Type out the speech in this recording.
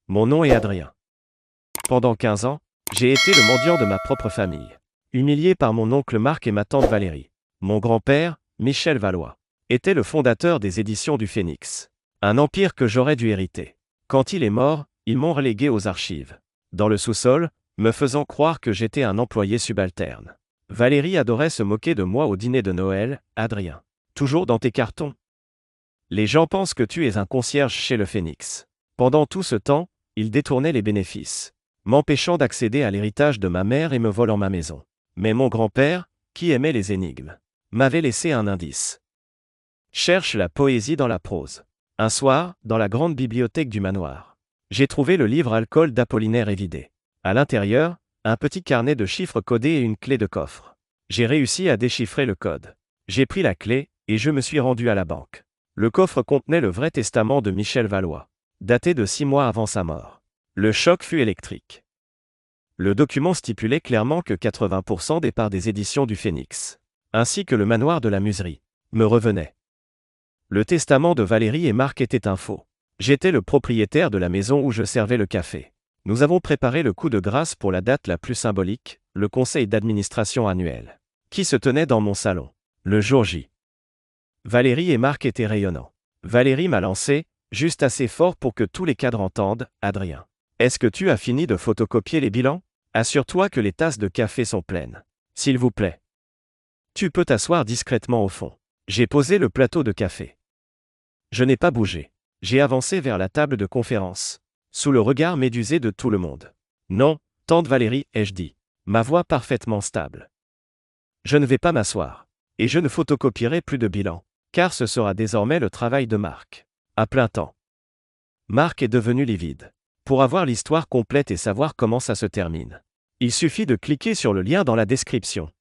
Mon nom est Adrien. Pendant 15 ans, j'ai été le mendiant de ma propre famille. Humilié par mon oncle Marc et ma tante Valérie. Mon grand-père, Michel Valois, était le fondateur des éditions du Phénix. Un empire que j'aurais dû hériter. Quand il est mort, ils m'ont relégué aux archives. Dans le sous-sol, me faisant croire que j'étais un employé subalterne. Valérie adorait se moquer de moi au dîner de Noël. Adrien. Toujours dans tes cartons. Les gens pensent que tu es un concierge chez le Phénix. Pendant tout ce temps, il détournait les bénéfices, m'empêchant d'accéder à l'héritage de ma mère et me volant ma maison. Mais mon grand-père, qui aimait les énigmes, m'avait laissé un indice. Cherche la poésie dans la prose. Un soir, dans la grande bibliothèque du manoir, j'ai trouvé le livre Alcool d'Apollinaire Évidé. À l'intérieur, un petit carnet de chiffres codés et une clé de coffre. J'ai réussi à déchiffrer le code. J'ai pris la clé, et je me suis rendu à la banque. Le coffre contenait le vrai testament de Michel Valois, daté de 6 mois avant sa mort. Le choc fut électrique. Le document stipulait clairement que 80% des parts des éditions du Phénix, ainsi que le manoir de la Muserie, me revenaient. Le testament de Valérie et Marc était un faux. J'étais le propriétaire de la maison où je servais le café. Nous avons préparé le coup de grâce pour la date la plus symbolique, le conseil d'administration annuel, qui se tenait dans mon salon, le jour J. Valérie et Marc étaient rayonnants. Valérie m'a lancé, juste assez fort pour que tous les cadres entendent, Adrien. Est-ce que tu as fini de photocopier les bilans? Assure-toi que les tasses de café sont pleines. S'il vous plaît. Tu peux t'asseoir discrètement au fond. J'ai posé le plateau de café. Je n'ai pas bougé. J'ai avancé vers la table de conférence, sous le regard médusé de tout le monde. Non, tante Valérie, ai-je dit, ma voix parfaitement stable. Je ne vais pas m'asseoir. Et je ne photocopierai plus de bilan, car ce sera désormais le travail de Marc. À plein temps. Marc est devenu livide. Pour avoir l'histoire complète et savoir comment ça se termine, il suffit de cliquer sur le lien dans la description.